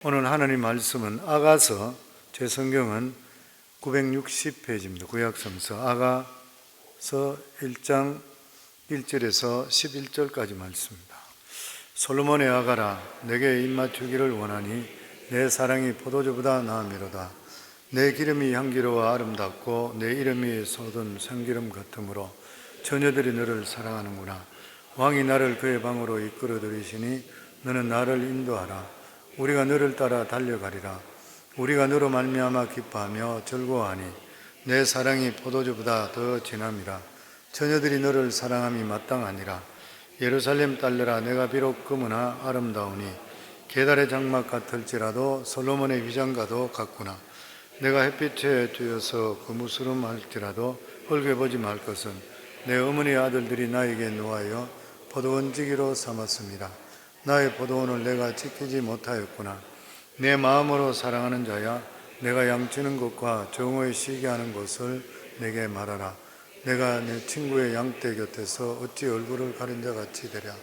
오늘 하나님 말씀은 아가서, 제 성경은 960페이지입니다. 구약성서 아가서 1장 1절에서 11절까지 말씀입니다. 솔로몬의 아가라, 내게 입맞추기를 원하니 내 사랑이 포도주보다 나음이로다. 내 기름이 향기로워 아름답고 내 이름이 쏟은 참기름 같으므로 처녀들이 너를 사랑하는구나. 왕이 나를 그의 방으로 이끌어 들이시니 너는 나를 인도하라. 우리가 너를 따라 달려가리라. 우리가 너로 말미암아 기뻐하며 즐거워하니 내 사랑이 포도주보다 더 진함이라. 처녀들이 너를 사랑함이 마땅하니라. 예루살렘 딸들아, 내가 비록 금으나 아름다우니 계달의 장막 같을지라도 솔로몬의 위장과도 같구나. 내가 햇빛에 쬐어서 그 무스름할지라도 헐게 보지 말 것은 내 어머니 아들들이 나에게 노하여 포도원지기로 삼았습니다. 나의 포도원을 내가 지키지 못하였구나. 내 마음으로 사랑하는 자야, 내가 양치는 곳과 정오에 쉬게 하는 곳을 내게 말하라. 내가 내 친구의 양떼 곁에서 어찌 얼굴을 가린 자 같이 되랴.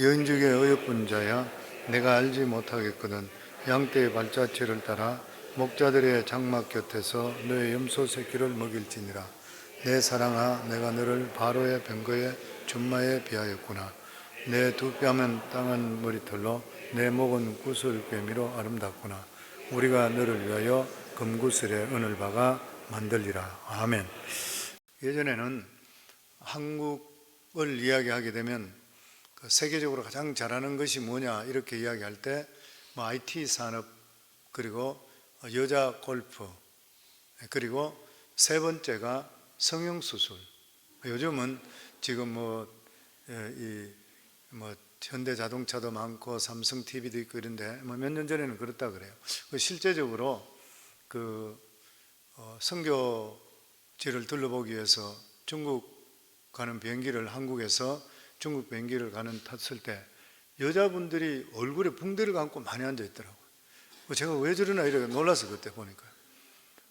여인 중에 어여쁜 자야, 내가 알지 못하겠거든. 양떼의 발자취를 따라 목자들의 장막 곁에서 너의 염소 새끼를 먹일지니라. 내 사랑아, 내가 너를 바로의 병거의 준마에 비하였구나. 내 두 뺨은 땅은 머리털로 내 목은 구슬꿰미로 아름답구나. 우리가 너를 위하여 금구슬에 은을 박아 만들리라. 아멘. 예전에는 한국을 이야기하게 되면 세계적으로 가장 잘하는 것이 뭐냐 이렇게 이야기할 때 IT 산업, 그리고 여자 골프, 그리고 세 번째가 성형수술. 요즘은 지금 현대자동차도 많고 삼성 TV도 있고 이런데 몇 년 전에는 그렇다 그래요. 실제적으로 선교지를 둘러보기 위해서 중국 가는 비행기를, 한국에서 중국 비행기를 탔을 때 여자분들이 얼굴에 붕대를 감고 많이 앉아 있더라고요. 제가 왜 저러나 이렇게 놀라서 그때 보니까.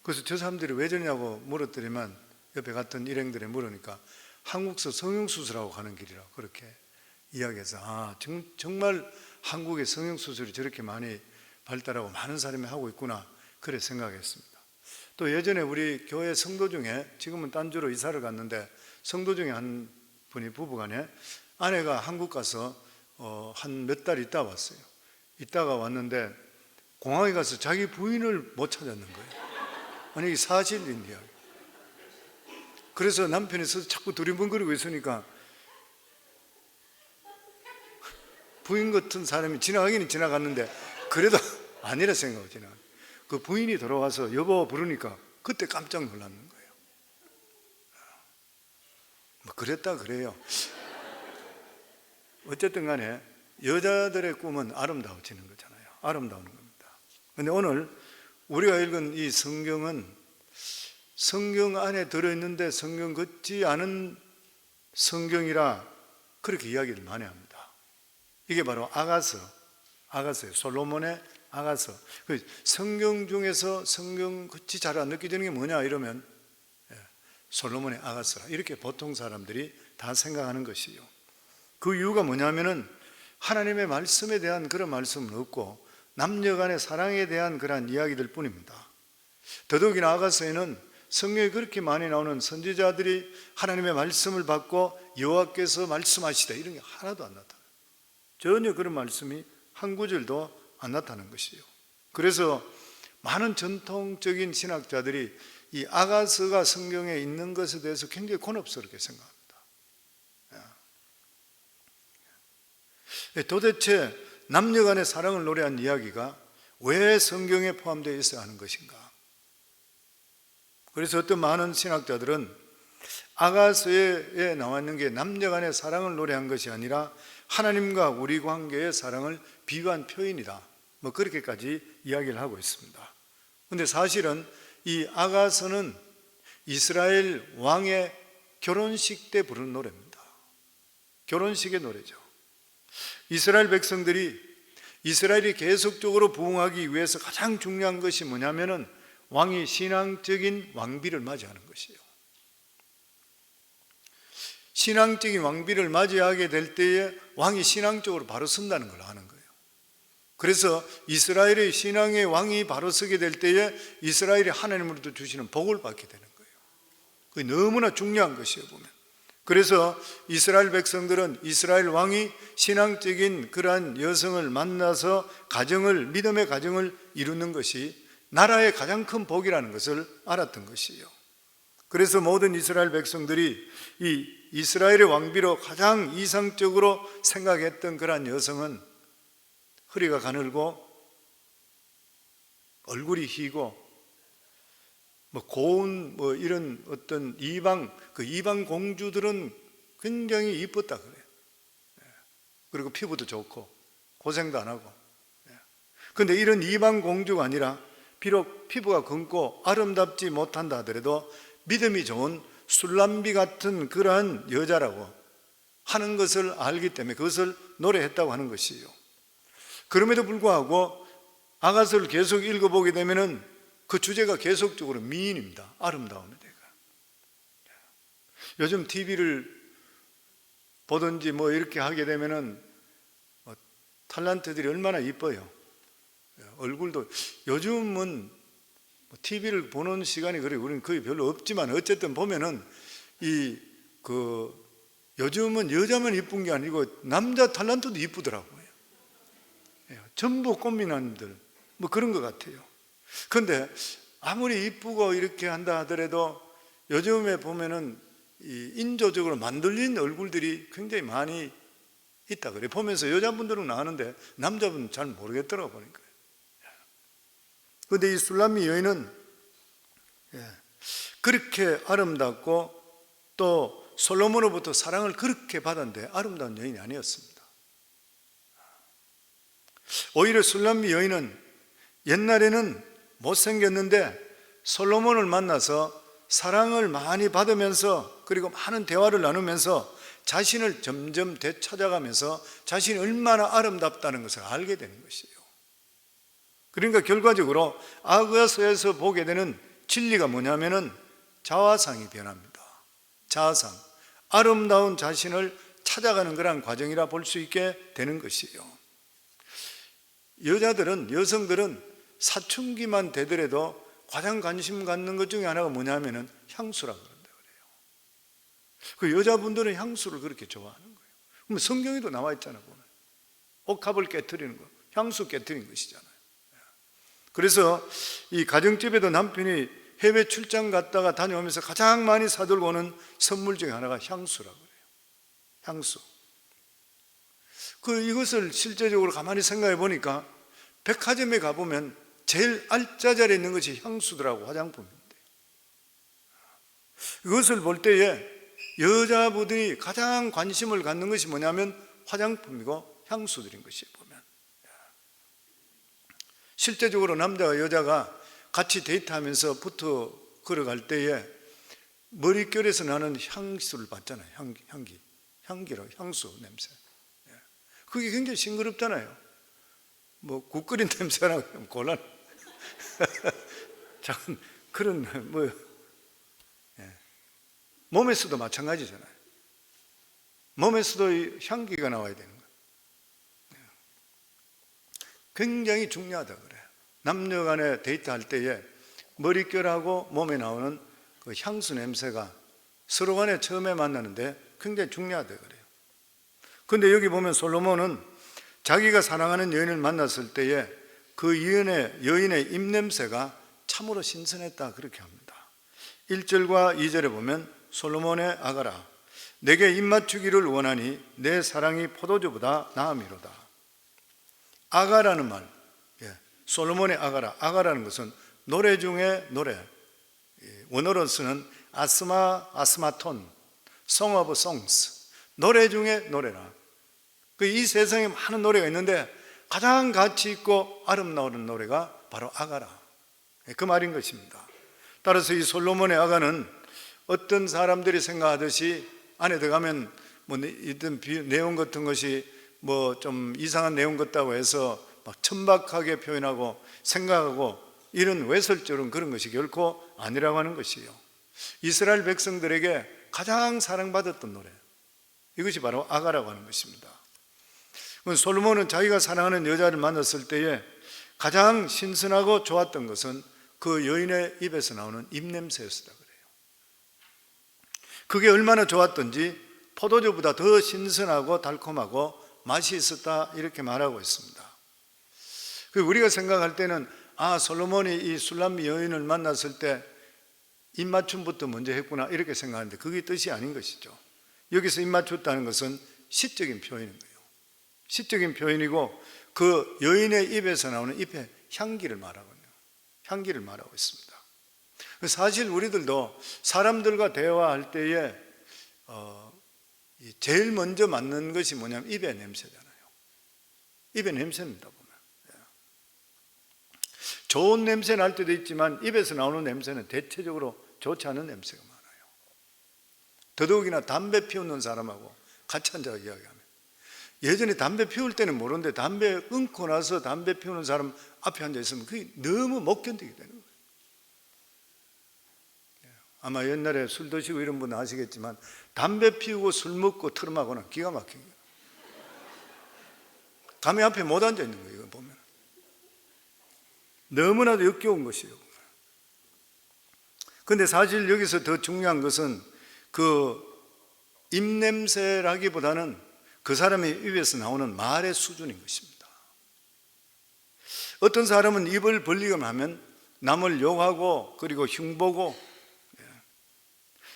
그래서 저 사람들이 왜 저러냐고 물었더니만 옆에 갔던 일행들이 물으니까 한국서 성형수술하고 가는 길이라고 그렇게 이야기해서 정말 한국의 성형수술이 저렇게 많이 발달하고 많은 사람이 하고 있구나 그래 생각했습니다. 또 예전에 우리 교회 성도 중에, 지금은 딴주로 이사를 갔는데 성도 중에 한 분이 부부간에 아내가 한국 가서 한 몇 달 있다 왔어요. 있다가 왔는데 공항에 가서 자기 부인을 못 찾았는 거예요. 아니 이게 사실인 이야기. 그래서 남편이 서서 자꾸 두리번거리고 있으니까 부인 같은 사람이 지나가기는 지나갔는데 그래도 아니라 생각하고 지나가. 그 부인이 돌아와서 여보 부르니까 그때 깜짝 놀랐는 거예요. 그랬다 그래요. 어쨌든 간에 여자들의 꿈은 아름다워지는 거잖아요. 아름다운 겁니다. 그런데 오늘 우리가 읽은 이 성경은 성경 안에 들어있는데 성경 같지 않은 성경이라 그렇게 이야기를 많이 합니다. 이게 바로 아가서예요. 솔로몬의 아가서. 성경 중에서 성경 같이 잘 안 느껴지는 게 뭐냐 이러면 솔로몬의 아가서라 이렇게 보통 사람들이 다 생각하는 것이요. 그 이유가 뭐냐면은 하나님의 말씀에 대한 그런 말씀은 없고 남녀간의 사랑에 대한 그러한 이야기들 뿐입니다. 더더욱이나 아가서에는 성경에 그렇게 많이 나오는 선지자들이 하나님의 말씀을 받고 여호와께서 말씀하시다 이런 게 하나도 안 나타나요. 전혀 그런 말씀이 한 구절도 안 나타나는 것이에요. 그래서 많은 전통적인 신학자들이 이 아가서가 성경에 있는 것에 대해서 굉장히 곤혹스럽게 생각합니다. 도대체 남녀간의 사랑을 노래한 이야기가 왜 성경에 포함되어 있어야 하는 것인가? 그래서 어떤 많은 신학자들은 아가서에 나와 있는 게 남녀간의 사랑을 노래한 것이 아니라 하나님과 우리 관계의 사랑을 비유한 표현이다, 그렇게까지 이야기를 하고 있습니다. 그런데 사실은 이 아가서는 이스라엘 왕의 결혼식 때 부르는 노래입니다. 결혼식의 노래죠. 이스라엘 백성들이 이스라엘이 계속적으로 부흥하기 위해서 가장 중요한 것이 뭐냐면은 왕이 신앙적인 왕비를 맞이하는 것이에요. 신앙적인 왕비를 맞이하게 될 때에 왕이 신앙적으로 바로 선다는 걸 아는 거예요. 그래서 이스라엘의 신앙의 왕이 바로 서게 될 때에 이스라엘이 하나님으로부터 주시는 복을 받게 되는 거예요. 그게 너무나 중요한 것이에요, 보면. 그래서 이스라엘 백성들은 이스라엘 왕이 신앙적인 그러한 여성을 만나서 믿음의 가정을 이루는 것이 나라의 가장 큰 복이라는 것을 알았던 것이에요. 그래서 모든 이스라엘 백성들이 이 이스라엘의 왕비로 가장 이상적으로 생각했던 그러한 여성은 허리가 가늘고 얼굴이 희고 고운 이런 어떤 이방 공주들은 굉장히 이뻤다 그래요. 그리고 피부도 좋고 고생도 안 하고. 그런데 이런 이방 공주가 아니라 비록 피부가 검고 아름답지 못한다 하더라도 믿음이 좋은 술람비 같은 그러한 여자라고 하는 것을 알기 때문에 그것을 노래했다고 하는 것이에요. 그럼에도 불구하고 아가서를 계속 읽어보게 되면은 그 주제가 계속적으로 미인입니다. 아름다움에 대해서. 요즘 TV를 보든지 이렇게 하게 되면은 탤런트들이 얼마나 이뻐요. 얼굴도 요즘은 TV를 보는 시간이 우리는 거의 별로 없지만 어쨌든 보면은 요즘은 여자만 이쁜 게 아니고 남자 탤런트도 이쁘더라고요. 전부 꽃미남들 그런 것 같아요. 그런데 아무리 이쁘고 이렇게 한다 하더라도 요즘에 보면은 인조적으로 만들린 얼굴들이 굉장히 많이 있다 그래요. 보면서 여자분들은 아는데 남자분은 잘 모르겠더라고 보니까. 그런데 이 술람미 여인은 그렇게 아름답고 또 솔로몬으로부터 사랑을 그렇게 받았는데 아름다운 여인이 아니었습니다. 오히려 술람미 여인은 옛날에는 못생겼는데 솔로몬을 만나서 사랑을 많이 받으면서 그리고 많은 대화를 나누면서 자신을 점점 되찾아가면서 자신이 얼마나 아름답다는 것을 알게 되는 것이에요. 그러니까 결과적으로 아가서에서 보게 되는 진리가 뭐냐면은 자화상이 변합니다. 자화상, 아름다운 자신을 찾아가는 그런 과정이라 볼 수 있게 되는 것이에요. 여성들은 사춘기만 되더라도 가장 관심 갖는 것 중에 하나가 뭐냐면은 향수라고 그런다 그래요. 그 여자분들은 향수를 그렇게 좋아하는 거예요. 그럼 성경에도 나와 있잖아요. 보면 옥합을 깨트리는 거, 향수 깨트리는 것이잖아요. 그래서 이 가정집에도 남편이 해외 출장 갔다가 다녀오면서 가장 많이 사들고 오는 선물 중에 하나가 향수라고 그래요. 향수. 이것을 실제적으로 가만히 생각해 보니까 백화점에 가보면 제일 알짜자리에 있는 것이 향수들하고 화장품인데, 이것을 볼 때에 여자분들이 가장 관심을 갖는 것이 뭐냐면 화장품이고 향수들인 것이 보면 실제적으로 남자와 여자가 같이 데이트하면서 붙어 걸어갈 때에 머릿결에서 나는 향수를 받잖아요. 향수 냄새. 그게 굉장히 싱그럽잖아요. 국 끓인 냄새나 곤란. 참 그런 몸에서도 마찬가지잖아요. 몸에서도 향기가 나와야 되는 거예요. 굉장히 중요하다 그래요. 남녀 간에 데이트할 때에 머릿결하고 몸에 나오는 그 향수 냄새가 서로 간에 처음에 만나는데 굉장히 중요하다 그래요. 그런데 여기 보면 솔로몬은 자기가 사랑하는 여인을 만났을 때에 그 여인의 입냄새가 참으로 신선했다 그렇게 합니다. 1절과 2절에 보면 솔로몬의 아가라, 내게 입맞추기를 원하니 내 사랑이 포도주보다 나음이로다. 아가라는 말, 솔로몬의 아가라는 것은 노래 중에 노래, 원어로 쓰는 아스마톤, Song of Songs, 노래 중에 노래라. 이 세상에 많은 노래가 있는데 가장 가치 있고 아름다운 노래가 바로 아가라, 그 말인 것입니다. 따라서 이 솔로몬의 아가는 어떤 사람들이 생각하듯이 안에 들어가면 어떤 내용 같은 것이 좀 이상한 내용 같다고 해서 막 천박하게 표현하고 생각하고 이런 외설적인 그런 것이 결코 아니라고 하는 것이에요. 이스라엘 백성들에게 가장 사랑받았던 노래, 이것이 바로 아가라고 하는 것입니다. 솔로몬은 자기가 사랑하는 여자를 만났을 때에 가장 신선하고 좋았던 것은 그 여인의 입에서 나오는 입냄새였다 그래요. 그게 얼마나 좋았던지 포도주보다 더 신선하고 달콤하고 맛이 있었다 이렇게 말하고 있습니다. 우리가 생각할 때는 솔로몬이 이 술람미 여인을 만났을 때 입맞춤부터 먼저 했구나 이렇게 생각하는데 그게 뜻이 아닌 것이죠. 여기서 입맞췄다는 것은 시적인 표현인 거예요. 시적인 표현이고 그 여인의 입에서 나오는 잎의 향기를 말하거든요. 향기를 말하고 있습니다. 사실 우리들도 사람들과 대화할 때에 제일 먼저 맡는 것이 뭐냐면 입의 냄새잖아요. 입의 냄새입니다 보면. 좋은 냄새 날 때도 있지만 입에서 나오는 냄새는 대체적으로 좋지 않은 냄새가 많아요. 더더욱이나 담배 피우는 사람하고 같이 앉아 이야기하면, 예전에 담배 피울 때는 모르는데 담배 끊고 나서 담배 피우는 사람 앞에 앉아 있으면 그게 너무 못 견디게 되는 거예요. 아마 옛날에 술 드시고 이런 분은 아시겠지만 담배 피우고 술 먹고 트름하고는 기가 막히게 담배 앞에 못 앉아 있는 거예요. 이거 보면 너무나도 역겨운 것이에요. 그런데 사실 여기서 더 중요한 것은 그 입냄새라기보다는 그 사람의 입에서 나오는 말의 수준인 것입니다. 어떤 사람은 입을 벌리기만 하면 남을 욕하고 그리고 흉보고,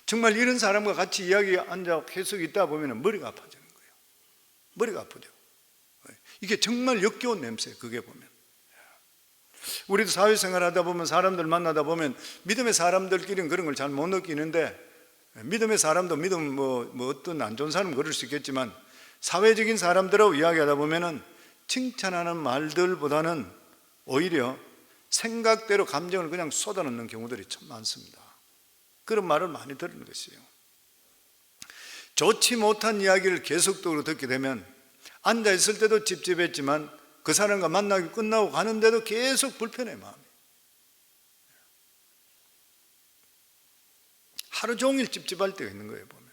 정말 이런 사람과 같이 이야기 앉아 계속 있다 보면 머리가 아파지는 거예요. 머리가 아프죠. 이게 정말 역겨운 냄새예요. 그게 보면 우리도 사회생활 하다 보면 사람들 만나다 보면 믿음의 사람들끼리는 그런 걸 잘 못 느끼는데, 믿음의 사람도 믿음 뭐 어떤 안 좋은 사람은 그럴 수 있겠지만 사회적인 사람들하고 이야기하다 보면은 칭찬하는 말들보다는 오히려 생각대로 감정을 그냥 쏟아넣는 경우들이 참 많습니다. 그런 말을 많이 들은 것이에요. 좋지 못한 이야기를 계속적으로 듣게 되면 앉아 있을 때도 찝찝했지만 그 사람과 만나기 끝나고 가는데도 계속 불편해 마음이. 하루 종일 찝찝할 때가 있는 거예요 보면.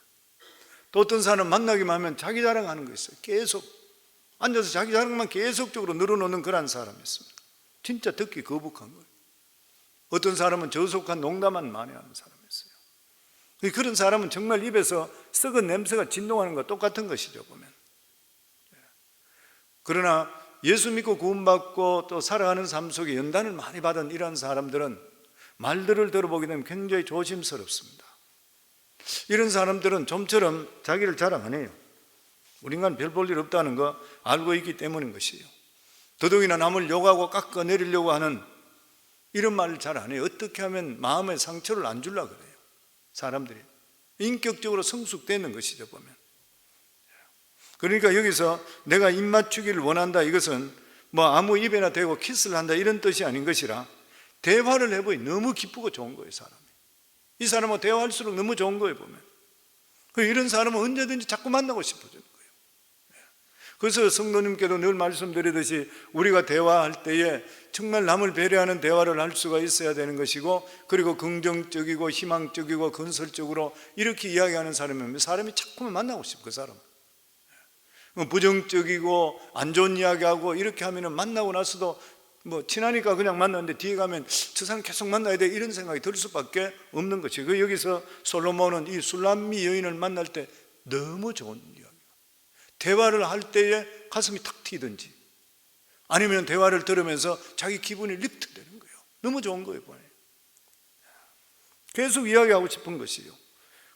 또 어떤 사람 만나기만 하면 자기 자랑하는 거 있어요. 계속 앉아서 자기 자랑만 계속적으로 늘어놓는 그런 사람이 있습니다. 진짜 듣기 거북한 거예요. 어떤 사람은 저속한 농담만 많이 하는 사람이 있어요. 그런 사람은 정말 입에서 썩은 냄새가 진동하는 것과 똑같은 것이죠 보면. 그러나 예수 믿고 구원받고 또 살아가는 삶 속에 연단을 많이 받은 이런 사람들은 말들을 들어보게 되면 굉장히 조심스럽습니다. 이런 사람들은 좀처럼 자기를 자랑 안 해요. 우리 인간 별 볼 일 없다는 거 알고 있기 때문인 것이에요. 더더욱이나 남을 욕하고 깎아내리려고 하는 이런 말을 잘 안 해요. 어떻게 하면 마음의 상처를 안 주려고 그래요. 사람들이 인격적으로 성숙되는 것이죠 보면. 그러니까 여기서 내가 입 맞추기를 원한다, 이것은 뭐 아무 입에나 대고 키스를 한다 이런 뜻이 아닌 것이라 대화를 해보니 너무 기쁘고 좋은 거예요. 사람이 이 사람하고 대화할수록 너무 좋은 거예요 보면. 이런 사람은 언제든지 자꾸 만나고 싶어지는 거예요. 그래서 성도님께도 늘 말씀드리듯이 우리가 대화할 때에 정말 남을 배려하는 대화를 할 수가 있어야 되는 것이고, 그리고 긍정적이고 희망적이고 건설적으로 이렇게 이야기하는 사람이면 사람이 자꾸만 만나고 싶어. 그 사람 부정적이고 안 좋은 이야기하고 이렇게 하면 만나고 나서도 뭐 친하니까 그냥 만났는데 뒤에 가면 저 사람 계속 만나야 돼 이런 생각이 들 수밖에 없는 것이. 여기서 솔로몬은 이 술람미 여인을 만날 때 너무 좋은 이야기, 대화를 할 때에 가슴이 탁 트이든지 아니면 대화를 들으면서 자기 기분이 리프트되는 거예요. 너무 좋은 거예요. 계속 이야기하고 싶은 것이에요.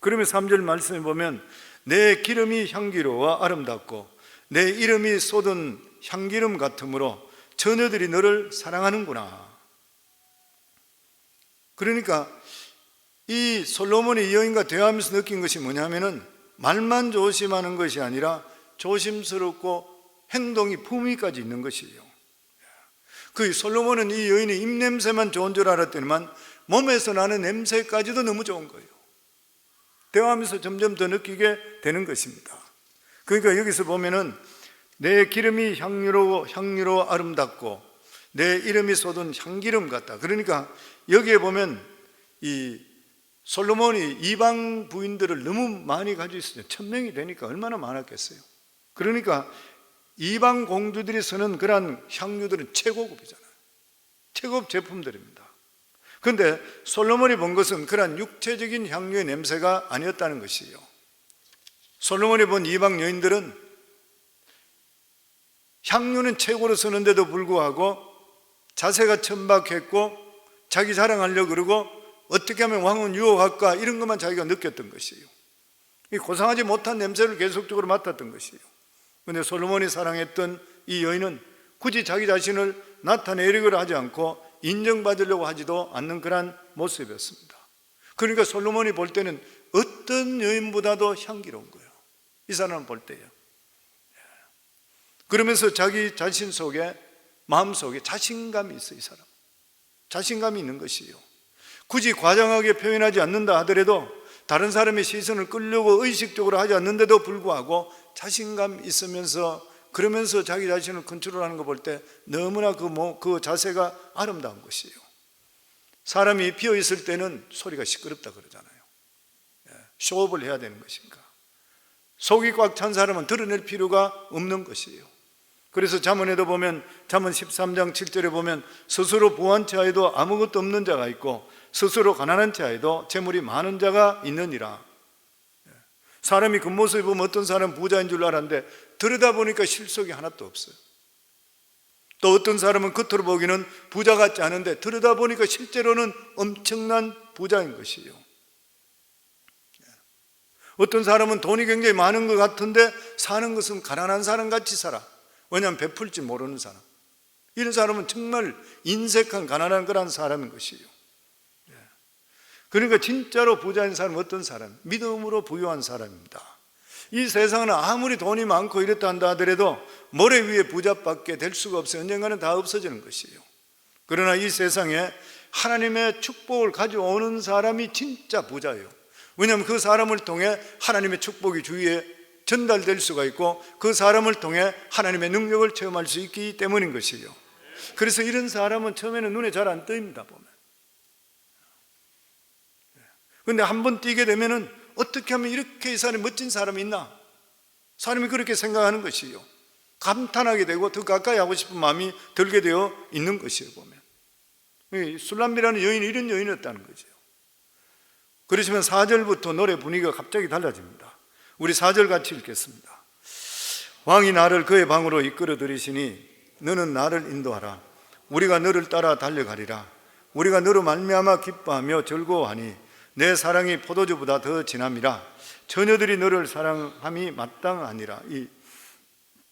그러면 3절 말씀에 보면 내 기름이 향기로워 아름답고 내 이름이 쏟은 향기름 같으므로 처녀들이 너를 사랑하는구나. 그러니까 이 솔로몬이 이 여인과 대화하면서 느낀 것이 뭐냐면은 말만 조심하는 것이 아니라 조심스럽고 행동이 품위까지 있는 것이에요. 그 솔로몬은 이 여인의 입냄새만 좋은 줄 알았더니만 몸에서 나는 냄새까지도 너무 좋은 거예요. 대화하면서 점점 더 느끼게 되는 것입니다. 그러니까 여기서 보면은 내 기름이 향유로워 아름답고 내 이름이 쏟은 향기름 같다. 그러니까 여기에 보면 이 솔로몬이 이방 부인들을 너무 많이 가지고 있어요. 1000명이 되니까 얼마나 많았겠어요. 그러니까 이방 공주들이 쓰는 그러한 향유들은 최고급이잖아요. 최고급 제품들입니다. 그런데 솔로몬이 본 것은 그러한 육체적인 향유의 냄새가 아니었다는 것이에요. 솔로몬이 본 이방 여인들은 향유는 최고로 쓰는데도 불구하고 자세가 천박했고 자기 자랑하려고 그러고 어떻게 하면 왕은 유혹할까 이런 것만 자기가 느꼈던 것이에요. 고상하지 못한 냄새를 계속적으로 맡았던 것이에요. 그런데 솔로몬이 사랑했던 이 여인은 굳이 자기 자신을 나타내려고 하지 않고 인정받으려고 하지도 않는 그런 모습이었습니다. 그러니까 솔로몬이 볼 때는 어떤 여인보다도 향기로운 거예요. 이 사람을 볼 때요. 그러면서 자기 자신 속에, 마음 속에 자신감이 있어요. 이 사람 자신감이 있는 것이에요. 굳이 과장하게 표현하지 않는다 하더라도 다른 사람의 시선을 끌려고 의식적으로 하지 않는데도 불구하고 자신감 있으면서 그러면서 자기 자신을 컨트롤하는 거 볼 때 너무나 그 자세가 아름다운 것이에요. 사람이 비어 있을 때는 소리가 시끄럽다 그러잖아요. 쇼업을 해야 되는 것인가. 속이 꽉 찬 사람은 드러낼 필요가 없는 것이에요. 그래서 잠언에도 보면 잠언 13장 7절에 보면 스스로 부한 자에도 아무것도 없는 자가 있고 스스로 가난한 자에도 재물이 많은 자가 있느니라. 사람이 겉모습을 보면 어떤 사람은 부자인 줄 알았는데 들여다보니까 실속이 하나도 없어요. 또 어떤 사람은 겉으로 보기는 부자 같지 않은데 들여다보니까 실제로는 엄청난 부자인 것이에요. 어떤 사람은 돈이 굉장히 많은 것 같은데 사는 것은 가난한 사람 같이 살아. 왜냐하면 베풀지 모르는 사람. 이런 사람은 정말 인색한 가난한 그런 사람인 것이에요. 그러니까 진짜로 부자인 사람은 어떤 사람? 믿음으로 부유한 사람입니다. 이 세상은 아무리 돈이 많고 이랬다 한다 하더라도 모래 위에 부자밖에 될 수가 없어요. 언젠가는 다 없어지는 것이에요. 그러나 이 세상에 하나님의 축복을 가져오는 사람이 진짜 부자예요. 왜냐하면 그 사람을 통해 하나님의 축복이 주위에 전달될 수가 있고 그 사람을 통해 하나님의 능력을 체험할 수 있기 때문인 것이에요. 그래서 이런 사람은 처음에는 눈에 잘 안 띄입니다. 보면. 그런데 한번 띄게 되면은 어떻게 하면 이렇게 이 사람이 멋진 사람이 있나? 사람이 그렇게 생각하는 것이에요. 감탄하게 되고 더 가까이 하고 싶은 마음이 들게 되어 있는 것이에요. 보면 술람미라는 여인이 이런 여인이었다는 거죠. 그러시면 4절부터 노래 분위기가 갑자기 달라집니다. 우리 4절 같이 읽겠습니다. 왕이 나를 그의 방으로 이끌어 들이시니 너는 나를 인도하라. 우리가 너를 따라 달려가리라. 우리가 너로 말미암아 기뻐하며 즐거워하니 내 사랑이 포도주보다 더 진함이라. 처녀들이 너를 사랑함이 마땅하니라.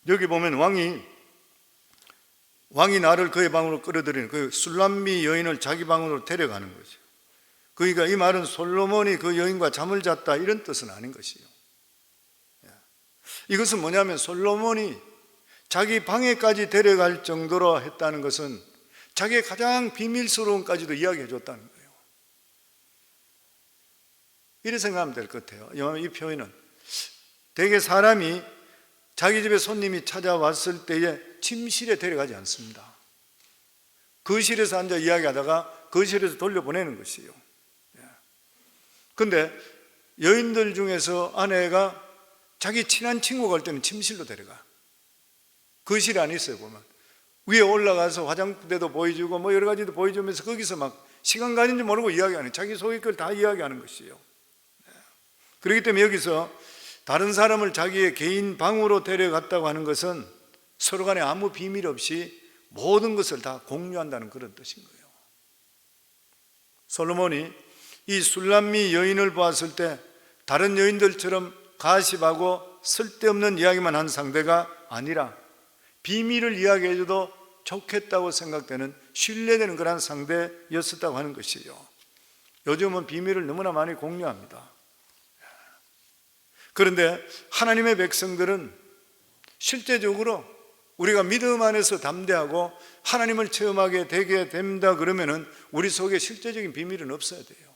여기 보면 왕이 나를 그의 방으로 끌어들이는 그 술람미 여인을 자기 방으로 데려가는 거죠. 그러니까 이 말은 솔로몬이 그 여인과 잠을 잤다 이런 뜻은 아닌 것이에요. 이것은 뭐냐면 솔로몬이 자기 방에까지 데려갈 정도로 했다는 것은 자기의 가장 비밀스러운까지도 이야기해 줬다는 거예요. 이렇게 생각하면 될 것 같아요. 이 표현은 대개 사람이 자기 집에 손님이 찾아왔을 때에 침실에 데려가지 않습니다. 거실에서 앉아 이야기하다가 거실에서 돌려보내는 것이에요. 그런데 여인들 중에서 아내가 자기 친한 친구가 올 때는 침실로 데려가. 거실에 안 있어요. 보면 위에 올라가서 화장대도 보여주고 뭐 여러 가지도 보여주면서 거기서 막 시간 가는지 모르고 이야기하는, 자기 속의 걸 다 이야기하는 것이에요. 그렇기 때문에 여기서 다른 사람을 자기의 개인 방으로 데려갔다고 하는 것은 서로 간에 아무 비밀 없이 모든 것을 다 공유한다는 그런 뜻인 거예요. 솔로몬이 이 술람미 여인을 보았을 때 다른 여인들처럼 가십하고 쓸데없는 이야기만 한 상대가 아니라 비밀을 이야기해줘도 좋겠다고 생각되는 신뢰되는 그런 상대였었다고 하는 것이에요. 요즘은 비밀을 너무나 많이 공유합니다. 그런데 하나님의 백성들은 실제적으로 우리가 믿음 안에서 담대하고 하나님을 체험하게 되게 된다 그러면은 우리 속에 실제적인 비밀은 없어야 돼요.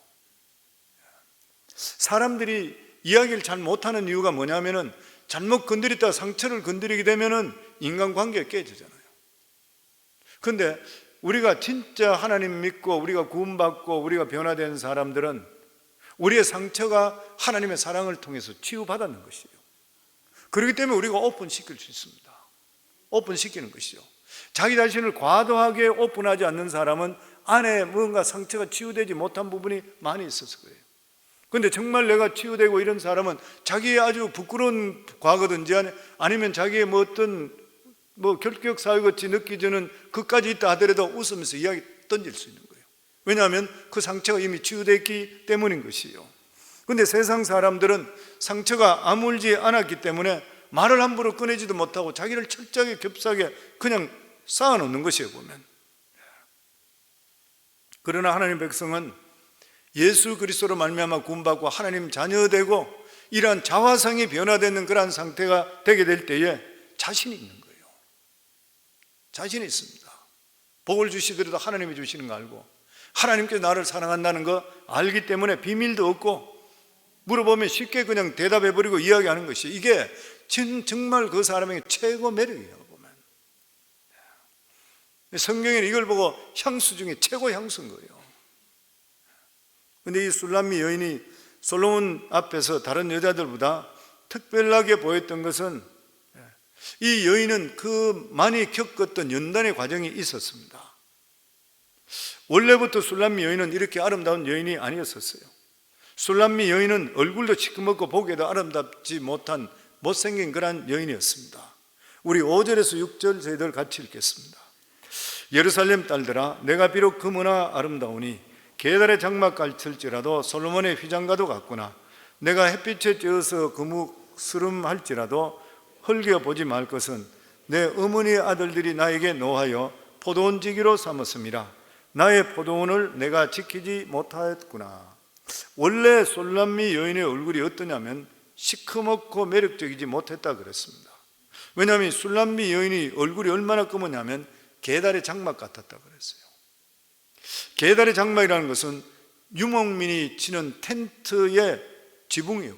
사람들이 이야기를 잘 못하는 이유가 뭐냐면은 잘못 건드렸다가 상처를 건드리게 되면은 인간관계가 깨지잖아요. 그런데 우리가 진짜 하나님 믿고 우리가 구원받고 우리가 변화된 사람들은 우리의 상처가 하나님의 사랑을 통해서 치유받았는 것이에요. 그렇기 때문에 우리가 오픈시킬 수 있습니다. 오픈시키는 것이죠. 자기 자신을 과도하게 오픈하지 않는 사람은 안에 뭔가 상처가 치유되지 못한 부분이 많이 있어서 그래요. 그런데 정말 내가 치유되고 이런 사람은 자기의 아주 부끄러운 과거든지 아니면 자기의 어떤 결격 사유같이 느끼지는 그까지 있다 하더라도 웃으면서 이야기 던질 수 있는 거예요. 왜냐하면 그 상처가 이미 치유됐기 때문인 것이요. 그런데 세상 사람들은 상처가 아물지 않았기 때문에 말을 함부로 꺼내지도 못하고 자기를 철저하게 겹싸게 그냥 쌓아놓는 것이에요, 보면. 그러나 하나님 백성은 예수 그리스도로 말미암아 구원받고 하나님 자녀되고 이러한 자화상이 변화되는 그러한 상태가 되게 될 때에 자신이 있는 거예요. 자신이 있습니다. 복을 주시더라도 하나님이 주시는 거 알고, 하나님께서 나를 사랑한다는 거 알기 때문에 비밀도 없고, 물어보면 쉽게 그냥 대답해버리고 이야기하는 것이, 이게 정말 그 사람에게 최고 매력이에요, 보면. 성경에는 이걸 보고 향수 중에 최고 향수인 거예요. 근데 이 술람미 여인이 솔로몬 앞에서 다른 여자들보다 특별하게 보였던 것은, 이 여인은 그 많이 겪었던 연단의 과정이 있었습니다. 원래부터 술람미 여인은 이렇게 아름다운 여인이 아니었었어요. 술람미 여인은 얼굴도 시커멓고 보기에도 아름답지 못한 못생긴 그런 여인이었습니다. 우리 5절에서 6절 저희들 같이 읽겠습니다. 예루살렘 딸들아, 내가 비록 금은화 아름다우니 계달의 장막 같을지라도 솔로몬의 휘장과도 같구나. 내가 햇빛에 쬐어서 거뭇스름할지라도 헐겨보지 말 것은 내 어머니의 아들들이 나에게 노하여 포도원지기로 삼았음이라. 나의 포도원을 내가 지키지 못하였구나. 원래 솔람미 여인의 얼굴이 어떠냐면 시커멓고 매력적이지 못했다 그랬습니다. 왜냐하면 술람미 여인이 얼굴이 얼마나 검었냐면 계달의 장막 같았다 그랬어요. 계달의 장막이라는 것은 유목민이 치는 텐트의 지붕이에요.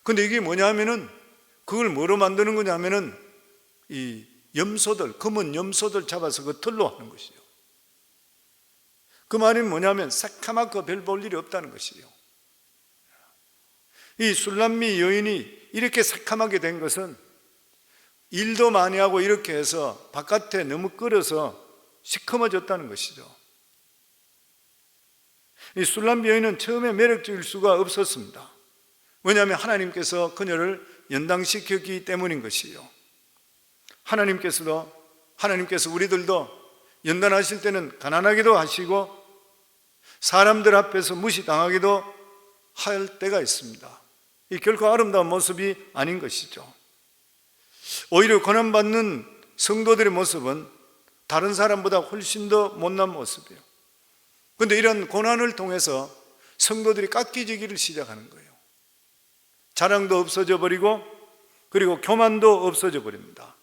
근데 이게 뭐냐면은 그걸 뭐로 만드는 거냐면은 이 염소들, 검은 염소들 잡아서 그 털로 하는 것이요. 그 말이 뭐냐면 새카맣고 별 볼 일이 없다는 것이에요. 이 술람미 여인이 이렇게 새카맣게 된 것은 일도 많이 하고 이렇게 해서 바깥에 너무 끓여서 시커머졌다는 것이죠. 이 술람미 여인은 처음에 매력적일 수가 없었습니다. 왜냐하면 하나님께서 그녀를 연당시켰기 때문인 것이요. 하나님께서 우리들도 연단하실 때는 가난하기도 하시고 사람들 앞에서 무시당하기도 할 때가 있습니다. 이 결코 아름다운 모습이 아닌 것이죠. 오히려 고난받는 성도들의 모습은 다른 사람보다 훨씬 더 못난 모습이에요. 그런데 이런 고난을 통해서 성도들이 깎이지기를 시작하는 거예요. 자랑도 없어져 버리고 그리고 교만도 없어져 버립니다.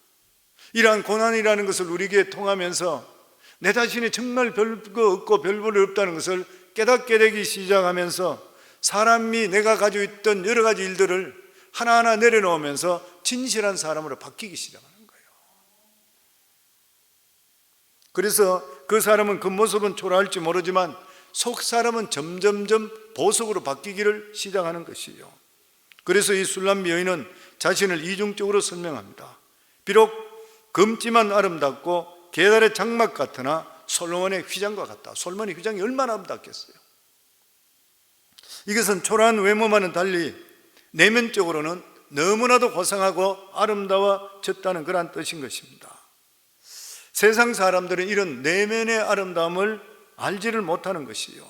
이러한 고난이라는 것을 우리에게 통하면서 내 자신이 정말 별거 없고 별볼일 없다는 것을 깨닫게 되기 시작하면서 사람이 내가 가지고 있던 여러 가지 일들을 하나하나 내려놓으면서 진실한 사람으로 바뀌기 시작하는 거예요. 그래서 그 사람은 겉모습은 초라할지 모르지만 속 사람은 점점점 보석으로 바뀌기를 시작하는 것이에요. 그래서 이 술람미 여인은 자신을 이중적으로 설명합니다. 비록 검지만 아름답고 계달의 장막 같으나 솔로몬의 휘장과 같다. 솔로몬의 휘장이 얼마나 아름답겠어요. 이것은 초라한 외모와는 달리 내면적으로는 너무나도 고상하고 아름다워졌다는 그런 뜻인 것입니다. 세상 사람들은 이런 내면의 아름다움을 알지를 못하는 것이요.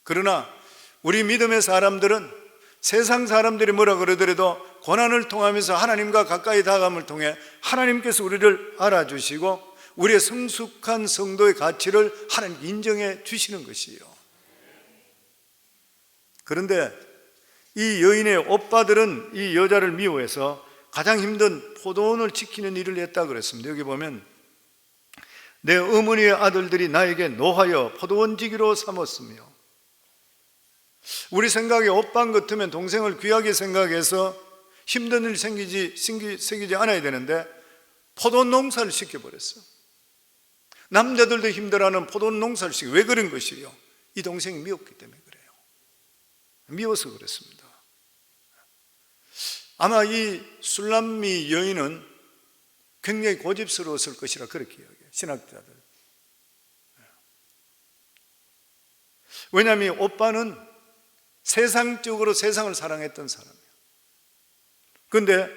그러나 우리 믿음의 사람들은 세상 사람들이 뭐라 그러더라도 고난을 통하면서 하나님과 가까이 다가감을 통해 하나님께서 우리를 알아주시고 우리의 성숙한 성도의 가치를 하나님 인정해 주시는 것이요. 그런데 이 여인의 오빠들은 이 여자를 미워해서 가장 힘든 포도원을 지키는 일을 했다고 그랬습니다. 여기 보면 내 어머니의 아들들이 나에게 노하여 포도원지기로 삼았으며, 우리 생각에 오빠 같으면 동생을 귀하게 생각해서 힘든 일 생기지 않아야 되는데 포도원 농사를 시켜버렸어. 남자들도 힘들어하는 포도원 농사를 시켜. 왜 그런 것이에요? 이 동생이 미웠기 때문에 그래요. 미워서 그랬습니다. 아마 이 술람미 여인은 굉장히 고집스러웠을 것이라 그렇게 이야기해요, 신학자들. 왜냐하면 오빠는 세상적으로 세상을 사랑했던 사람이에요. 그런데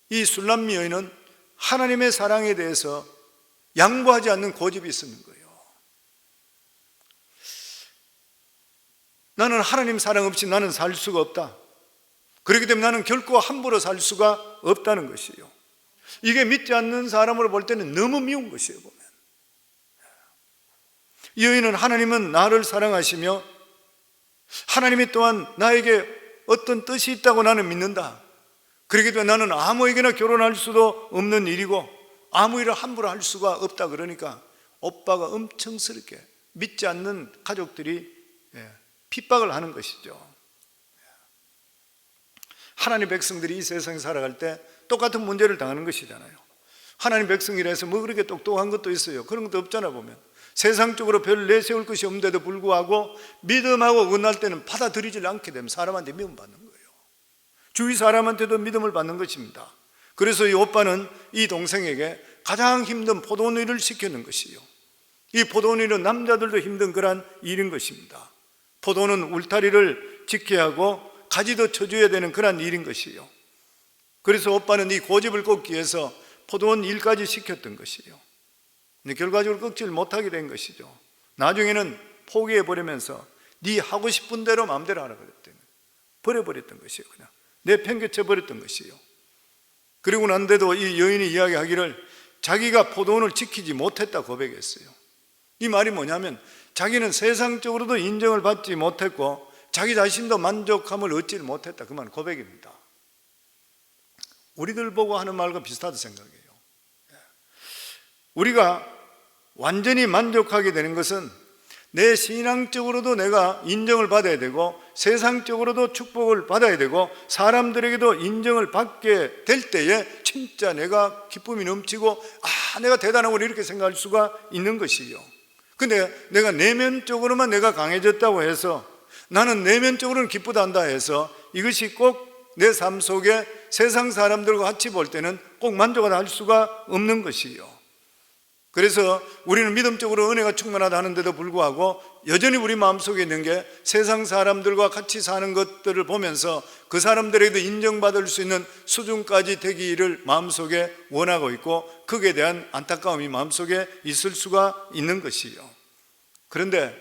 이 술람미 여인은 하나님의 사랑에 대해서 양보하지 않는 고집이 있는 거예요. 나는 하나님 사랑 없이 나는 살 수가 없다. 그렇기 때문에 나는 결코 함부로 살 수가 없다는 것이에요. 이게 믿지 않는 사람으로 볼 때는 너무 미운 것이에요, 보면. 이 여인은 하나님은 나를 사랑하시며 하나님이 또한 나에게 어떤 뜻이 있다고 나는 믿는다. 그렇기 때문에 나는 아무에게나 결혼할 수도 없는 일이고 아무 일을 함부로 할 수가 없다. 그러니까 오빠가 엄청스럽게 믿지 않는 가족들이 핍박을 하는 것이죠. 하나님 백성들이 이 세상에 살아갈 때 똑같은 문제를 당하는 것이잖아요. 하나님 백성이라서 뭐 그렇게 똑똑한 것도 있어요. 그런 것도 없잖아. 보면 세상적으로 별 내세울 것이 없는데도 불구하고 믿음하고 어긋날 때는 받아들이질 않게 되면 사람한테 미움 받는 거예요. 주위 사람한테도 믿음을 받는 것입니다. 그래서 이 오빠는 이 동생에게 가장 힘든 포도원일을 시켰는 것이에요. 이 포도원일은 남자들도 힘든 그런 일인 것입니다. 포도는 울타리를 지켜야 하고 가지도 쳐줘야 되는 그런 일인 것이에요. 그래서 오빠는 이 고집을 꺾기 위해서 포도원 일까지 시켰던 것이에요. 근데 결과적으로 꺾지를 못하게 된 것이죠. 나중에는 포기해버리면서 네 하고 싶은 대로 마음대로 하라 그랬더니 버려버렸던 것이에요. 그냥 내팽개쳐 버렸던 것이에요. 그리고 난데도 이 여인이 이야기하기를 자기가 포도원을 지키지 못했다 고백했어요. 이 말이 뭐냐면 자기는 세상적으로도 인정을 받지 못했고 자기 자신도 만족함을 얻지 못했다, 그 말 고백입니다. 우리들 보고 하는 말과 비슷하다 생각해요. 우리가 완전히 만족하게 되는 것은 내 신앙적으로도 내가 인정을 받아야 되고 세상적으로도 축복을 받아야 되고 사람들에게도 인정을 받게 될 때에 진짜 내가 기쁨이 넘치고 내가 대단하고 이렇게 생각할 수가 있는 것이요. 근데 내가 내면적으로만 내가 강해졌다고 해서 나는 내면적으로는 기쁘다 한다 해서 이것이 꼭 내 삶 속에 세상 사람들과 같이 볼 때는 꼭 만족을 할 수가 없는 것이요. 그래서 우리는 믿음적으로 은혜가 충만하다 하는데도 불구하고 여전히 우리 마음속에 있는 게 세상 사람들과 같이 사는 것들을 보면서 그 사람들에게도 인정받을 수 있는 수준까지 되기를 마음속에 원하고 있고 그에 대한 안타까움이 마음속에 있을 수가 있는 것이요. 그런데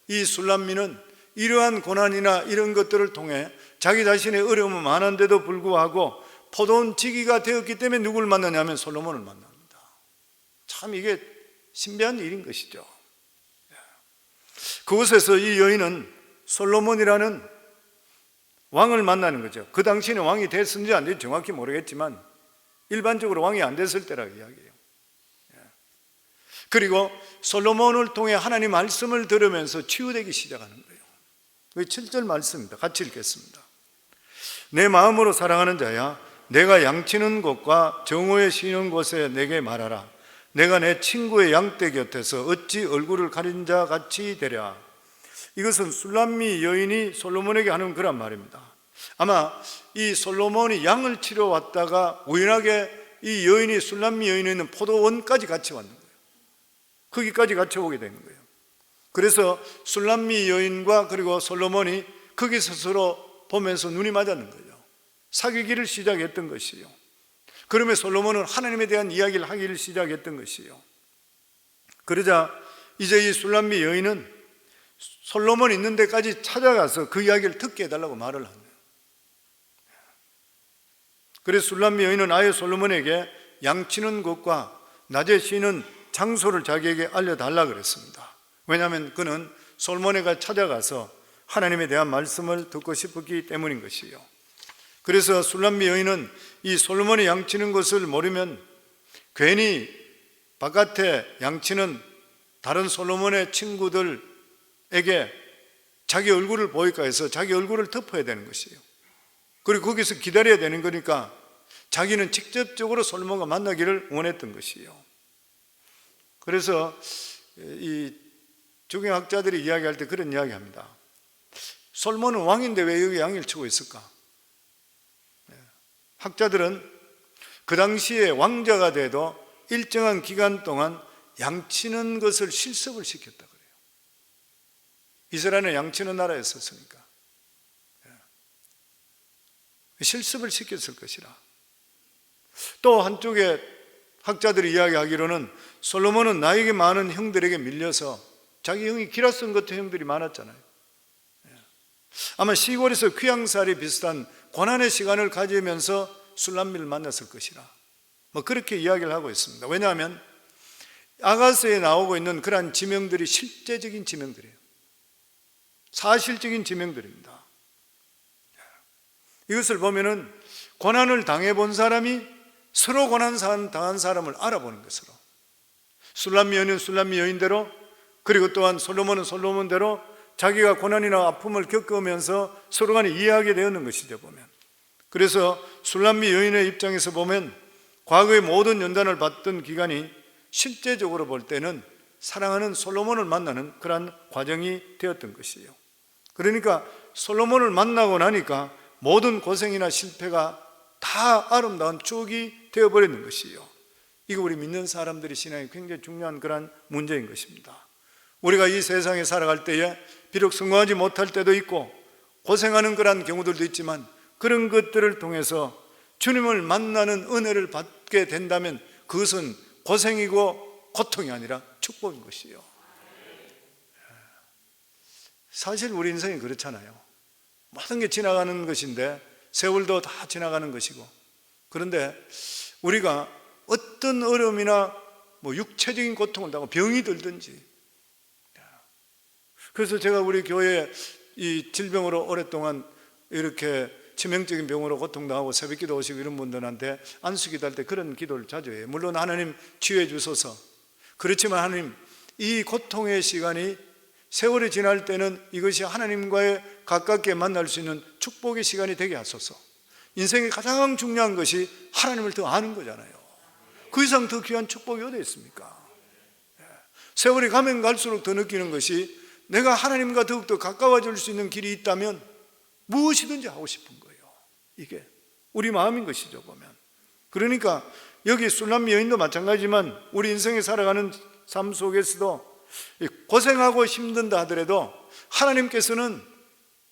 이 술람미는 이러한 고난이나 이런 것들을 통해 자기 자신의 어려움은 많은데도 불구하고 포도원 지기가 되었기 때문에 누구를 만나냐면 솔로몬을 만납니다. 참 이게 신비한 일인 것이죠. 그곳에서 이 여인은 솔로몬이라는 왕을 만나는 거죠. 그 당시에는 왕이 됐는지 안 됐는지 정확히 모르겠지만 일반적으로 왕이 안 됐을 때라고 이야기해요. 그리고 솔로몬을 통해 하나님 말씀을 들으면서 치유되기 시작하는 거예요. 그 7절 말씀입니다. 같이 읽겠습니다. 내 마음으로 사랑하는 자야, 내가 양치는 곳과 정오에 쉬는 곳에 내게 말하라. 내가 내 친구의 양떼 곁에서 어찌 얼굴을 가린 자 같이 되랴. 이것은 술람미 여인이 솔로몬에게 하는 그런 말입니다. 아마 이 솔로몬이 양을 치러 왔다가 우연하게 이 여인이 술람미 여인이 있는 포도원까지 같이 왔는 거예요. 거기까지 같이 오게 된 거예요. 그래서 술람미 여인과 그리고 솔로몬이 거기서 서로 보면서 눈이 맞았는 거예요. 사귀기를 시작했던 것이에요. 그러면 솔로몬은 하나님에 대한 이야기를 하기를 시작했던 것이에요. 그러자 이제 이 술람미 여인은 솔로몬 있는 데까지 찾아가서 그 이야기를 듣게 해달라고 말을 합니다. 그래서 술람미 여인은 아예 솔로몬에게 양치는 곳과 낮에 쉬는 장소를 자기에게 알려달라 그랬습니다. 왜냐하면 그는 솔로몬에게 찾아가서 하나님에 대한 말씀을 듣고 싶었기 때문인 것이에요. 그래서 술람미 여인은 이 솔로몬이 양치는 것을 모르면 괜히 바깥에 양치는 다른 솔로몬의 친구들에게 자기 얼굴을 보일까 해서 자기 얼굴을 덮어야 되는 것이에요. 그리고 거기서 기다려야 되는 거니까 자기는 직접적으로 솔로몬과 만나기를 원했던 것이에요. 그래서 이 주경학자들이 이야기할 때 그런 이야기합니다. 솔로몬은 왕인데 왜 여기 양을 치고 있을까? 학자들은 그 당시에 왕자가 돼도 일정한 기간 동안 양치는 것을 실습을 시켰다 그래요. 이스라엘은 양치는 나라였었으니까 실습을 시켰을 것이라. 또 한쪽에 학자들이 이야기하기로는 솔로몬은 나이가 많은 형들에게 밀려서, 자기 형이 기라성 같은 형들이 많았잖아요. 아마 시골에서 귀양살이 비슷한 고난의 시간을 가지면서 술람미를 만났을 것이라, 뭐 그렇게 이야기를 하고 있습니다. 왜냐하면 아가서에 나오고 있는 그러한 지명들이 실제적인 지명들이에요. 사실적인 지명들입니다. 이것을 보면은 고난을 당해본 사람이 서로 고난 당한 사람을 알아보는 것으로, 술람미 여인은 술람미 여인대로, 그리고 또한 솔로몬은 솔로몬대로 자기가 고난이나 아픔을 겪으면서 서로 간에 이해하게 되었는 것이죠, 보면. 그래서 술람미 여인의 입장에서 보면 과거의 모든 연단을 받던 기간이 실제적으로 볼 때는 사랑하는 솔로몬을 만나는 그러한 과정이 되었던 것이에요. 그러니까 솔로몬을 만나고 나니까 모든 고생이나 실패가 다 아름다운 추억이 되어버리는 것이에요. 이거 우리 믿는 사람들의 신앙이 굉장히 중요한 그런 문제인 것입니다. 우리가 이 세상에 살아갈 때에 비록 성공하지 못할 때도 있고 고생하는 그런 경우들도 있지만, 그런 것들을 통해서 주님을 만나는 은혜를 받게 된다면 그것은 고생이고 고통이 아니라 축복인 것이에요. 사실 우리 인생이 그렇잖아요. 모든 게 지나가는 것인데, 세월도 다 지나가는 것이고, 그런데 우리가 어떤 어려움이나 뭐 육체적인 고통을 당하고 병이 들든지, 그래서 제가 우리 교회에 이 질병으로 오랫동안 이렇게 치명적인 병으로 고통당하고 새벽기도 오시고 이런 분들한테 안수기도 할 때 그런 기도를 자주 해요. 물론 하나님 치유해 주소서, 그렇지만 하나님, 이 고통의 시간이 세월이 지날 때는 이것이 하나님과의 가깝게 만날 수 있는 축복의 시간이 되게 하소서. 인생의 가장 중요한 것이 하나님을 더 아는 거잖아요. 그 이상 더 귀한 축복이 어디 있습니까? 세월이 가면 갈수록 더 느끼는 것이, 내가 하나님과 더욱더 가까워질 수 있는 길이 있다면 무엇이든지 하고 싶은 거예요. 이게 우리 마음인 것이죠, 보면. 그러니까 여기 술람미 여인도 마찬가지지만 우리 인생에 살아가는 삶 속에서도 고생하고 힘든다 하더라도 하나님께서는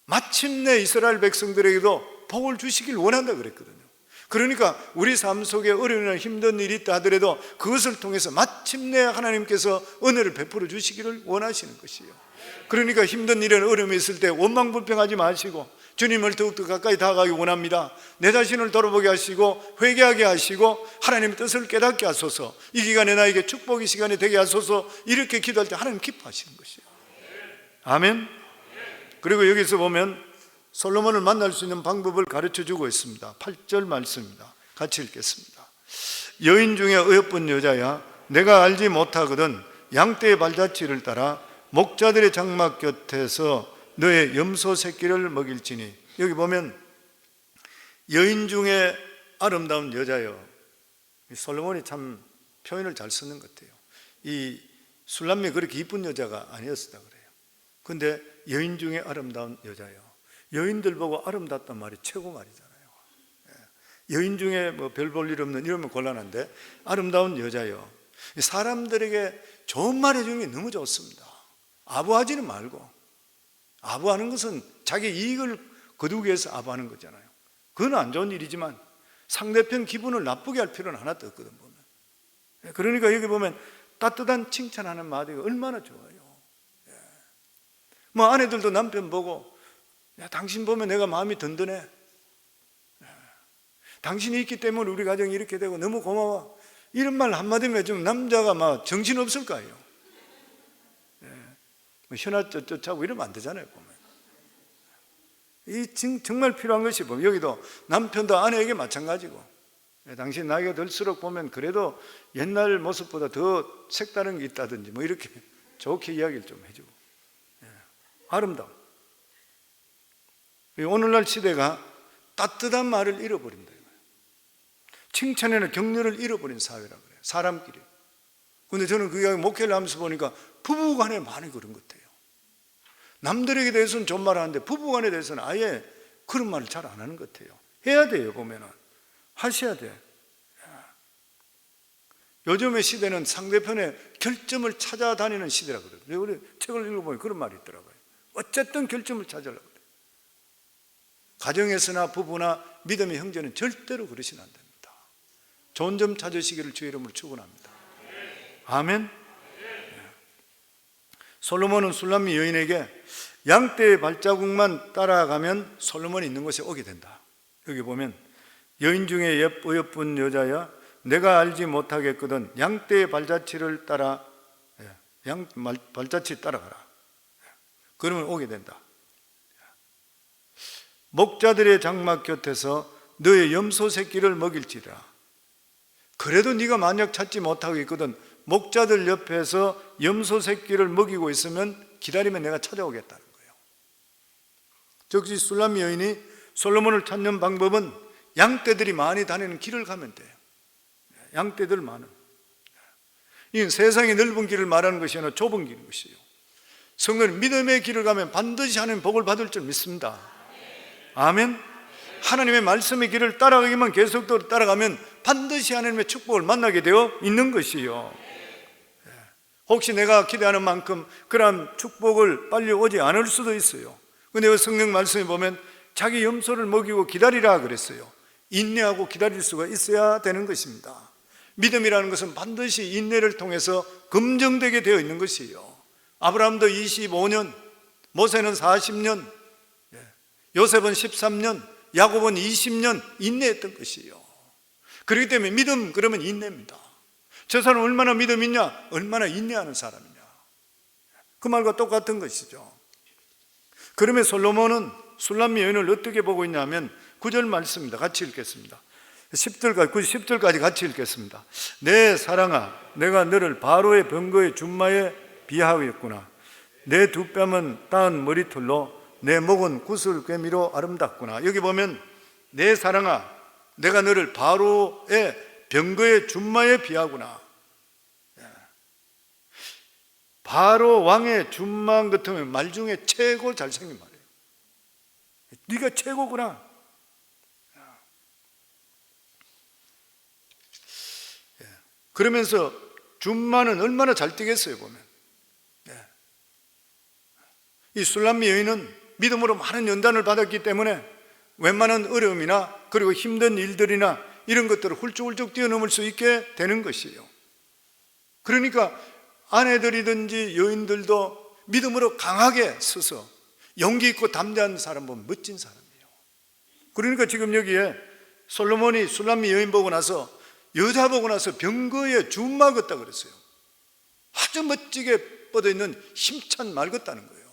마침내 이스라엘 백성들에게도 복을 주시길 원한다 그랬거든요. 그러니까 우리 삶 속에 어려운 힘든 일이 있다 하더라도 그것을 통해서 마침내 하나님께서 은혜를 베풀어 주시기를 원하시는 것이에요. 그러니까 힘든 일에 어려움이 있을 때 원망불평하지 마시고 주님을 더욱더 가까이 다가가기 원합니다. 내 자신을 돌아보게 하시고 회개하게 하시고 하나님의 뜻을 깨닫게 하소서, 이 기간에 나에게 축복의 시간이 되게 하소서, 이렇게 기도할 때 하나님 기뻐하시는 것이에요. 아멘. 그리고 여기서 보면 솔로몬을 만날 수 있는 방법을 가르쳐 주고 있습니다. 8절 말씀입니다. 같이 읽겠습니다. 여인 중에 어여쁜 여자야, 내가 알지 못하거든 양떼의 발자취를 따라 목자들의 장막 곁에서 너의 염소 새끼를 먹일지니. 여기 보면 여인 중에 아름다운 여자요, 솔로몬이 참 표현을 잘 쓰는 것 같아요. 이 술람미 그렇게 이쁜 여자가 아니었다 그래요. 근데 여인 중에 아름다운 여자요, 여인들 보고 아름답단 말이 최고 말이잖아요. 여인 중에 뭐 별 볼 일 없는, 이러면 곤란한데 아름다운 여자요, 사람들에게 좋은 말 해주는 게 너무 좋습니다. 아부하지는 말고, 아부하는 것은 자기 이익을 거두기 위해서 아부하는 거잖아요. 그건 안 좋은 일이지만 상대편 기분을 나쁘게 할 필요는 하나도 없거든, 보면. 그러니까 여기 보면 따뜻한 칭찬하는 마디가 얼마나 좋아요. 뭐 아내들도 남편 보고, 야, 당신 보면 내가 마음이 든든해, 당신이 있기 때문에 우리 가정이 이렇게 되고 너무 고마워, 이런 말 한마디면 해주면 남자가 막 정신없을 거예요. 현아 쩌쩌하고 이러면 안 되잖아요, 보면. 이 정말 필요한 것이 보면 여기도 남편도 아내에게 마찬가지고, 당신 나이가 들수록 보면 그래도 옛날 모습보다 더 색다른 게 있다든지 뭐 이렇게 좋게 이야기를 좀 해주고, 아름다워. 오늘날 시대가 따뜻한 말을 잃어버린다, 칭찬이나 격려를 잃어버린 사회라 그래요, 사람끼리. 근데 저는 그 이야기 목회를 하면서 보니까 부부간에 많이 그런 것 같아요. 남들에게 대해서는 좋은 말을 하는데 부부간에 대해서는 아예 그런 말을 잘 안 하는 것 같아요. 해야 돼요, 보면은. 하셔야 돼. 요즘의 시대는 상대편의 결점을 찾아다니는 시대라 그래요. 우리 책을 읽어보면 그런 말이 있더라고요. 어쨌든 결점을 찾으려고 그래요. 가정에서나 부부나 믿음의 형제는 절대로 그러시면 안 됩니다. 좋은 점 찾으시기를 주의 이름으로 축원합니다. 아멘. 솔로몬은 술람미 여인에게 양떼의 발자국만 따라가면 솔로몬이 있는 곳에 오게 된다. 여기 보면 여인 중에 어여쁜 여자야 내가 알지 못하겠거든 양떼의 발자취를 따라 발자취 따라가라. 그러면 오게 된다. 목자들의 장막 곁에서 너의 염소 새끼를 먹일지라. 그래도 네가 만약 찾지 못하겠거든 목자들 옆에서 염소 새끼를 먹이고 있으면 기다리면 내가 찾아오겠다는 거예요. 즉시 술람미 여인이 솔로몬을 찾는 방법은 양떼들이 많이 다니는 길을 가면 돼요. 양떼들 많은. 이 세상이 넓은 길을 말하는 것이 아니라 좁은 길인 것이에요. 성도는 믿음의 길을 가면 반드시 하나님 복을 받을 줄 믿습니다. 아멘. 하나님의 말씀의 길을 따라가기만 계속적으로 따라가면 반드시 하나님의 축복을 만나게 되어 있는 것이요. 혹시 내가 기대하는 만큼 그러한 축복을 빨리 오지 않을 수도 있어요. 근데 성경 말씀에 보면 자기 염소를 먹이고 기다리라 그랬어요. 인내하고 기다릴 수가 있어야 되는 것입니다. 믿음이라는 것은 반드시 인내를 통해서 검증되게 되어 있는 것이에요. 아브라함도 25년, 모세는 40년, 요셉은 13년, 야곱은 20년 인내했던 것이에요. 그렇기 때문에 믿음 그러면 인내입니다. 저 사람은 얼마나 믿음 있냐? 얼마나 인내하는 사람이냐? 그 말과 똑같은 것이죠. 그러면 솔로몬은 술람미 여인을 어떻게 보고 있냐면 9절 말씀입니다. 같이 읽겠습니다. 10절까지 같이 읽겠습니다. 내 사랑아, 내가 너를 바로의 병거의 준마에 비하였구나. 내 두 뺨은 따은 머리털로 내 목은 구슬꿰미로 아름답구나. 여기 보면 내 사랑아, 내가 너를 바로의 병거의 준마에 비하구나. 바로 왕의 준마 같으면 말 중에 최고 잘생긴 말이에요. 네가 최고구나. 그러면서 준마는 얼마나 잘 뛰겠어요 보면. 이 술람미 여인은 믿음으로 많은 연단을 받았기 때문에 웬만한 어려움이나 그리고 힘든 일들이나 이런 것들을 훌쩍훌쩍 뛰어넘을 수 있게 되는 것이에요. 그러니까 아내들이든지 여인들도 믿음으로 강하게 서서 용기 있고 담대한 사람 보면 멋진 사람이에요. 그러니까 지금 여기에 솔로몬이 술람미 여인 보고 나서 여자 보고 나서 병거에 준마 같다 그랬어요. 아주 멋지게 뻗어있는 힘찬 말 같다는 거예요.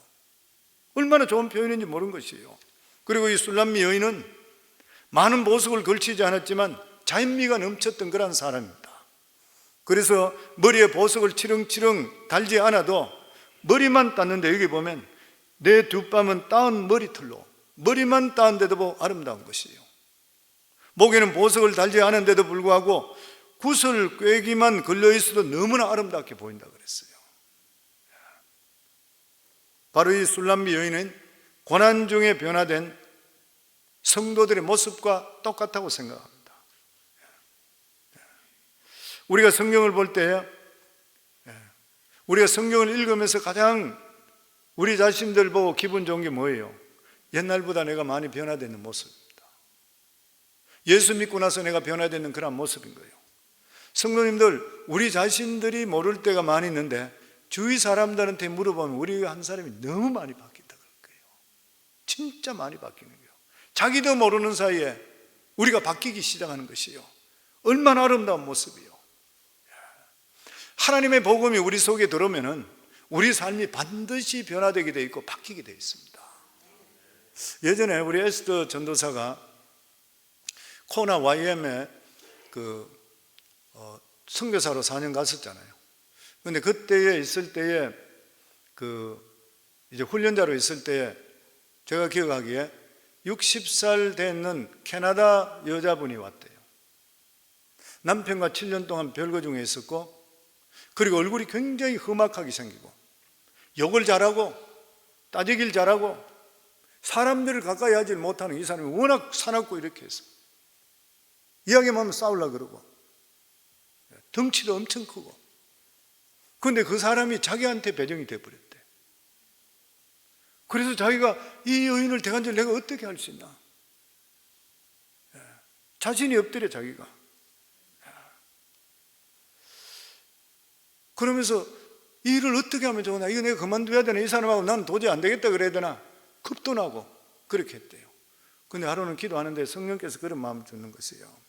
얼마나 좋은 표현인지 모르는 것이에요. 그리고 이 술람미 여인은 많은 보석을 걸치지 않았지만 자연미가 넘쳤던 그런 사람입니다. 그래서 머리에 보석을 치렁치렁 달지 않아도 머리만 땄는데 여기 보면 내 두 뺨은 따은 머리털로 머리만 따은데도 아름다운 것이에요. 목에는 보석을 달지 않은데도 불구하고 구슬 꿰기만 걸려있어도 너무나 아름답게 보인다 그랬어요. 바로 이 술람미 여인은 고난 중에 변화된 성도들의 모습과 똑같다고 생각합니다. 우리가 성경을 볼 때 우리가 성경을 읽으면서 가장 우리 자신들 보고 기분 좋은 게 뭐예요? 옛날보다 내가 많이 변화되는 모습입니다. 예수 믿고 나서 내가 변화되는 그런 모습인 거예요. 성도님들, 우리 자신들이 모를 때가 많이 있는데 주위 사람들한테 물어보면 우리가 한 사람이 너무 많이 바뀐다 그럴 거예요. 진짜 많이 바뀌는 거예요. 자기도 모르는 사이에 우리가 바뀌기 시작하는 것이에요. 얼마나 아름다운 모습이에요. 하나님의 복음이 우리 속에 들어오면은 우리 삶이 반드시 변화되게 되어 있고 바뀌게 되어 있습니다. 예전에 우리 에스더 전도사가 코나 YM에 선교사로 4년 갔었잖아요. 근데 그때에 있을 때에 이제 훈련자로 있을 때에 제가 기억하기에 60살 되는 캐나다 여자분이 왔대요. 남편과 7년 동안 별거 중에 있었고, 그리고 얼굴이 굉장히 험악하게 생기고 욕을 잘하고 따지기를 잘하고 사람들을 가까이 하지 못하는 이 사람이 워낙 사납고 이렇게 해서 이야기만 하면 싸우려고 그러고 덩치도 엄청 크고. 그런데 그 사람이 자기한테 배정이 되어버렸대. 그래서 자기가 이 여인을 대간절 내가 어떻게 할 수 있나? 자신이 없더래 자기가. 그러면서 이 일을 어떻게 하면 좋으나? 이거 내가 그만둬야 되나? 이 사람하고 난 도저히 안 되겠다 그래야 되나? 겁도 나고 그렇게 했대요. 근데 하루는 기도하는데 성령께서 그런 마음을 주는 것이에요.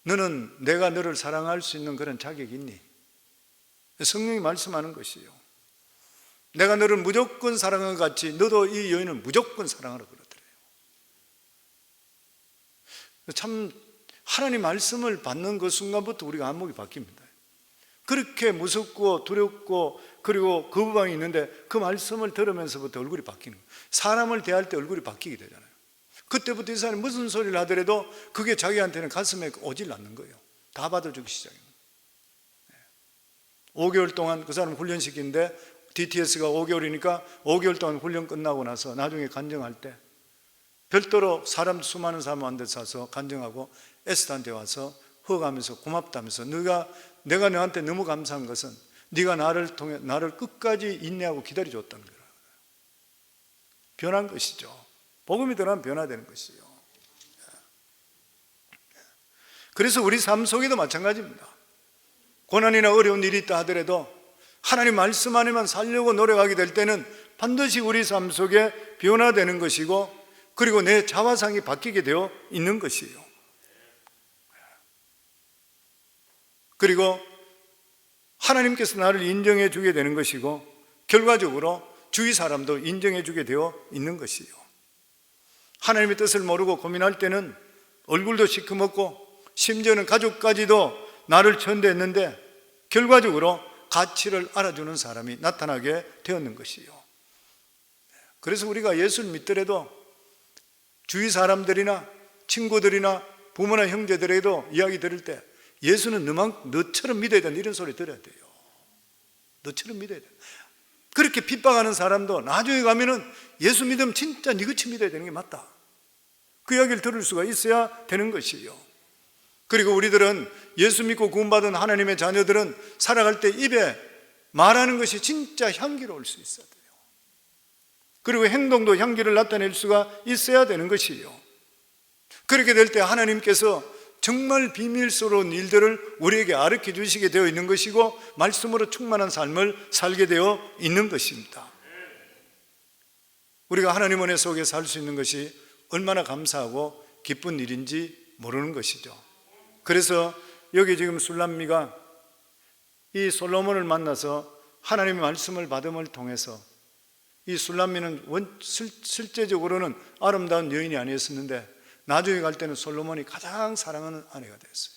너는 내가 너를 사랑할 수 있는 그런 자격이 있니? 성령이 말씀하는 것이에요. 내가 너를 무조건 사랑한 것 같이 너도 이 여인을 무조건 사랑하라 그러더래요. 참 하나님 말씀을 받는 그 순간부터 우리가 안목이 바뀝니다. 그렇게 무섭고 두렵고 그리고 거부감이 있는데 그 말씀을 들으면서부터 얼굴이 바뀌는 거예요. 사람을 대할 때 얼굴이 바뀌게 되잖아요. 그때부터 이 사람이 무슨 소리를 하더라도 그게 자기한테는 가슴에 오질 않는 거예요. 다 받아주기 시작합니다. 5개월 동안 그 사람을 훈련시키는데 DTS가 5개월이니까 5개월 동안 훈련 끝나고 나서 나중에 간증할 때 별도로 수많은 사람한테 사서 간증하고 에스더한테 와서 허가하면서 고맙다면서 내가 너한테 너무 감사한 것은 네가 나를 통해 나를 끝까지 인내하고 기다려줬다는 거예요. 변한 것이죠. 복음이 들어가면 변화되는 것이요. 그래서 우리 삶 속에도 마찬가지입니다. 고난이나 어려운 일이 있다 하더라도 하나님 말씀 안에만 살려고 노력하게 될 때는 반드시 우리 삶 속에 변화되는 것이고 그리고 내 자화상이 바뀌게 되어 있는 것이에요. 그리고 하나님께서 나를 인정해 주게 되는 것이고 결과적으로 주위 사람도 인정해 주게 되어 있는 것이에요. 하나님의 뜻을 모르고 고민할 때는 얼굴도 시커멓고 심지어는 가족까지도 나를 천대했는데 결과적으로 가치를 알아주는 사람이 나타나게 되었는 것이요. 그래서 우리가 예수를 믿더라도 주위 사람들이나 친구들이나 부모나 형제들에게도 이야기 들을 때 예수는 너처럼 믿어야 된다 이런 소리 들어야 돼요. 너처럼 믿어야 돼. 그렇게 핍박하는 사람도 나중에 가면은 예수 믿으면 진짜 니같이 믿어야 되는 게 맞다. 그 이야기를 들을 수가 있어야 되는 것이에요. 그리고 우리들은 예수 믿고 구원받은 하나님의 자녀들은 살아갈 때 입에 말하는 것이 진짜 향기로울 수 있어야 돼요. 그리고 행동도 향기를 나타낼 수가 있어야 되는 것이에요. 그렇게 될 때 하나님께서 정말 비밀스러운 일들을 우리에게 가르쳐 주시게 되어 있는 것이고 말씀으로 충만한 삶을 살게 되어 있는 것입니다. 우리가 하나님 은혜 속에 살 수 있는 것이 얼마나 감사하고 기쁜 일인지 모르는 것이죠. 그래서 여기 지금 술람미가 이 솔로몬을 만나서 하나님의 말씀을 받음을 통해서 이 술람미는 실제적으로는 아름다운 여인이 아니었었는데 나중에 갈 때는 솔로몬이 가장 사랑하는 아내가 됐어요.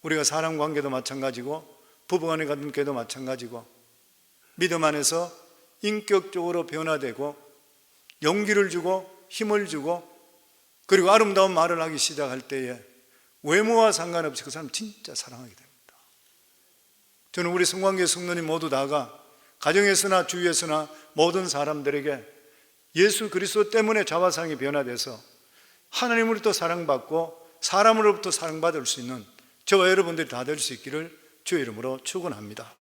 우리가 사람 관계도 마찬가지고 부부간의 관계도 마찬가지고 믿음 안에서 인격적으로 변화되고 용기를 주고 힘을 주고 그리고 아름다운 말을 하기 시작할 때에 외모와 상관없이 그 사람 진짜 사랑하게 됩니다. 저는 우리 성관계 성도님 모두 다가 가정에서나 주위에서나 모든 사람들에게 예수 그리스도 때문에 자화상이 변화돼서 하나님으로부터 사랑받고 사람으로부터 사랑받을 수 있는 저와 여러분들이 다 될 수 있기를 주의 이름으로 축원합니다.